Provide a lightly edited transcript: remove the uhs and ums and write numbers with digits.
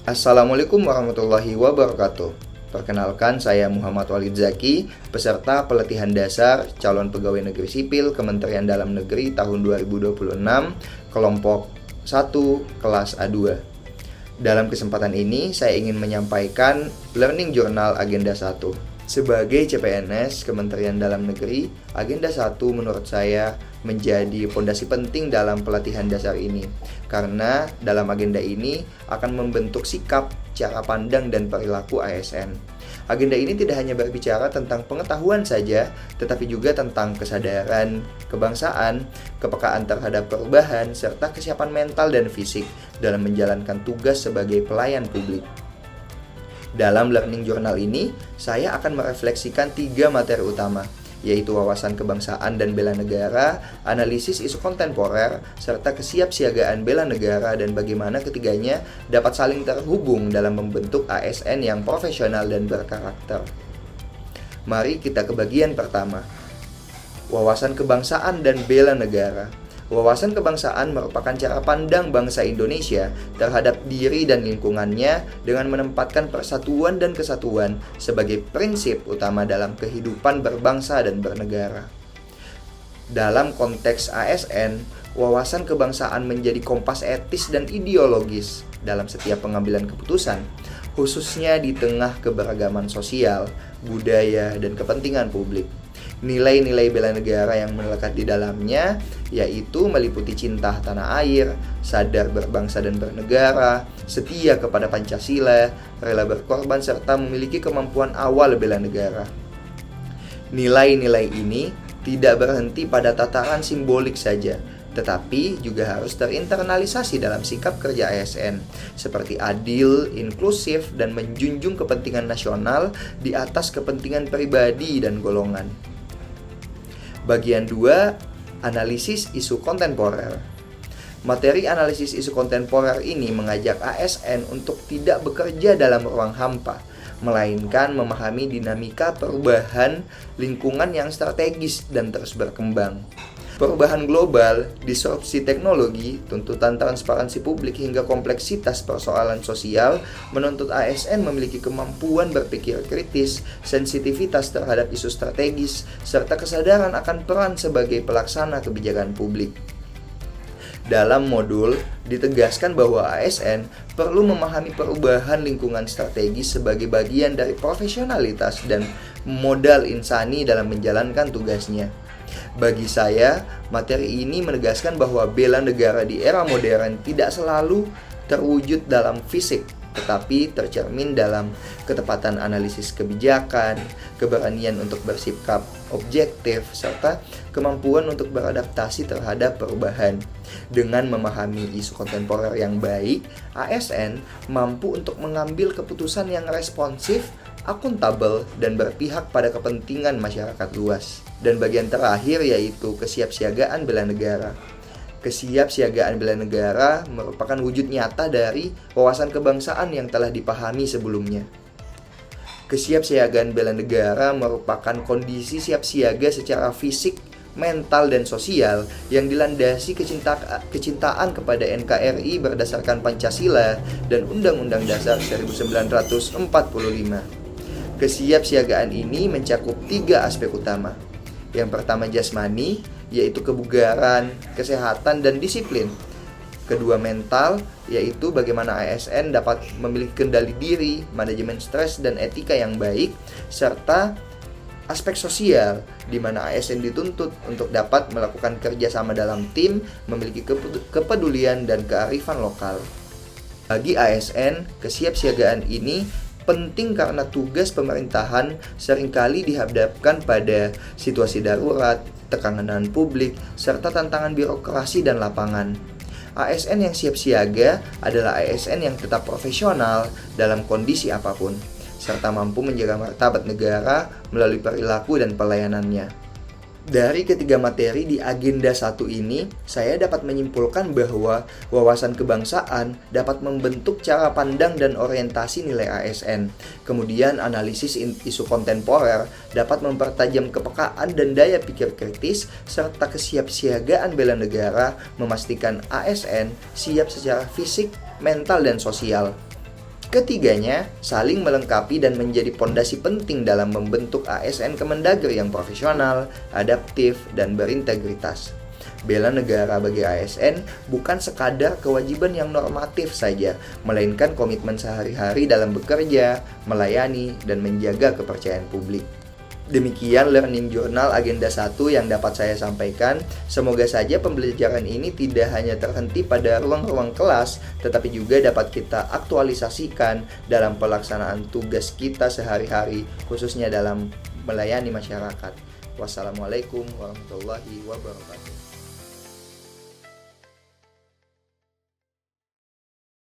Assalamualaikum warahmatullahi wabarakatuh. Perkenalkan, saya Muhammad Walid Zaki, peserta pelatihan dasar calon pegawai negeri sipil Kementerian Dalam Negeri tahun 2026, kelompok 1, kelas A2. Dalam kesempatan ini, saya ingin menyampaikan Learning Journal Agenda 1. Sebagai CPNS Kementerian Dalam Negeri, Agenda 1 menurut saya menjadi fondasi penting dalam pelatihan dasar ini. Karena dalam agenda ini akan membentuk sikap, cara pandang, dan perilaku ASN. Agenda ini tidak hanya berbicara tentang pengetahuan saja, tetapi juga tentang kesadaran, kebangsaan, kepekaan terhadap perubahan, serta kesiapan mental dan fisik dalam menjalankan tugas sebagai pelayan publik. Dalam Learning Journal ini, saya akan merefleksikan 3 materi utama, yaitu wawasan kebangsaan dan bela negara, analisis isu kontemporer, serta kesiapsiagaan bela negara, dan bagaimana ketiganya dapat saling terhubung dalam membentuk ASN yang profesional dan berkarakter. Mari kita ke bagian pertama, wawasan kebangsaan dan bela negara. Wawasan kebangsaan merupakan cara pandang bangsa Indonesia terhadap diri dan lingkungannya dengan menempatkan persatuan dan kesatuan sebagai prinsip utama dalam kehidupan berbangsa dan bernegara. Dalam konteks ASN, wawasan kebangsaan menjadi kompas etis dan ideologis dalam setiap pengambilan keputusan, khususnya di tengah keberagaman sosial, budaya, dan kepentingan publik. Nilai-nilai bela negara yang melekat di dalamnya yaitu meliputi cinta tanah air, sadar berbangsa dan bernegara, setia kepada Pancasila, rela berkorban, serta memiliki kemampuan awal bela negara. Nilai-nilai ini tidak berhenti pada tataran simbolik saja, tetapi juga harus terinternalisasi dalam sikap kerja ASN, seperti adil, inklusif, dan menjunjung kepentingan nasional di atas kepentingan pribadi dan golongan. Bagian 2, analisis isu kontemporer. Materi analisis isu kontemporer ini mengajak ASN untuk tidak bekerja dalam ruang hampa, melainkan memahami dinamika perubahan lingkungan yang strategis dan terus berkembang. Perubahan global, disrupsi teknologi, tuntutan transparansi publik hingga kompleksitas persoalan sosial menuntut ASN memiliki kemampuan berpikir kritis, sensitivitas terhadap isu strategis, serta kesadaran akan peran sebagai pelaksana kebijakan publik. Dalam modul, ditegaskan bahwa ASN perlu memahami perubahan lingkungan strategis sebagai bagian dari profesionalitas dan modal insani dalam menjalankan tugasnya. Bagi saya, materi ini menegaskan bahwa bela negara di era modern tidak selalu terwujud dalam fisik, tetapi tercermin dalam ketepatan analisis kebijakan, keberanian untuk bersikap objektif, serta kemampuan untuk beradaptasi terhadap perubahan. Dengan memahami isu kontemporer yang baik, ASN mampu untuk mengambil keputusan yang responsif, akuntabel, dan berpihak pada kepentingan masyarakat luas. Dan bagian terakhir yaitu kesiapsiagaan bela negara. Kesiapsiagaan bela negara merupakan wujud nyata dari wawasan kebangsaan yang telah dipahami sebelumnya. Kesiapsiagaan bela negara merupakan kondisi siap siaga secara fisik, mental, dan sosial yang dilandasi kecintaan kepada NKRI berdasarkan Pancasila dan Undang-Undang Dasar 1945. Kesiapsiagaan ini mencakup 3 aspek utama. Yang pertama jasmani, yaitu kebugaran, kesehatan, dan disiplin. Kedua mental, yaitu bagaimana ASN dapat memiliki kendali diri, manajemen stres, dan etika yang baik, serta aspek sosial, di mana ASN dituntut untuk dapat melakukan kerjasama dalam tim, memiliki kepedulian dan kearifan lokal. Bagi ASN, kesiapsiagaan ini penting karena tugas pemerintahan seringkali dihadapkan pada situasi darurat, tekanan publik, serta tantangan birokrasi dan lapangan. ASN yang siap siaga adalah ASN yang tetap profesional dalam kondisi apapun, serta mampu menjaga martabat negara melalui perilaku dan pelayanannya. Dari ketiga materi di agenda 1 ini, saya dapat menyimpulkan bahwa wawasan kebangsaan dapat membentuk cara pandang dan orientasi nilai ASN. Kemudian analisis isu kontemporer dapat mempertajam kepekaan dan daya pikir kritis, serta kesiapsiagaan bela negara memastikan ASN siap secara fisik, mental, dan sosial. Ketiganya, saling melengkapi dan menjadi pondasi penting dalam membentuk ASN Kemendagri yang profesional, adaptif, dan berintegritas. Bela negara bagi ASN bukan sekadar kewajiban yang normatif saja, melainkan komitmen sehari-hari dalam bekerja, melayani, dan menjaga kepercayaan publik. Demikian Learning Journal Agenda 1 yang dapat saya sampaikan. Semoga saja pembelajaran ini tidak hanya terhenti pada ruang-ruang kelas, tetapi juga dapat kita aktualisasikan dalam pelaksanaan tugas kita sehari-hari, khususnya dalam melayani masyarakat. Wassalamualaikum warahmatullahi wabarakatuh.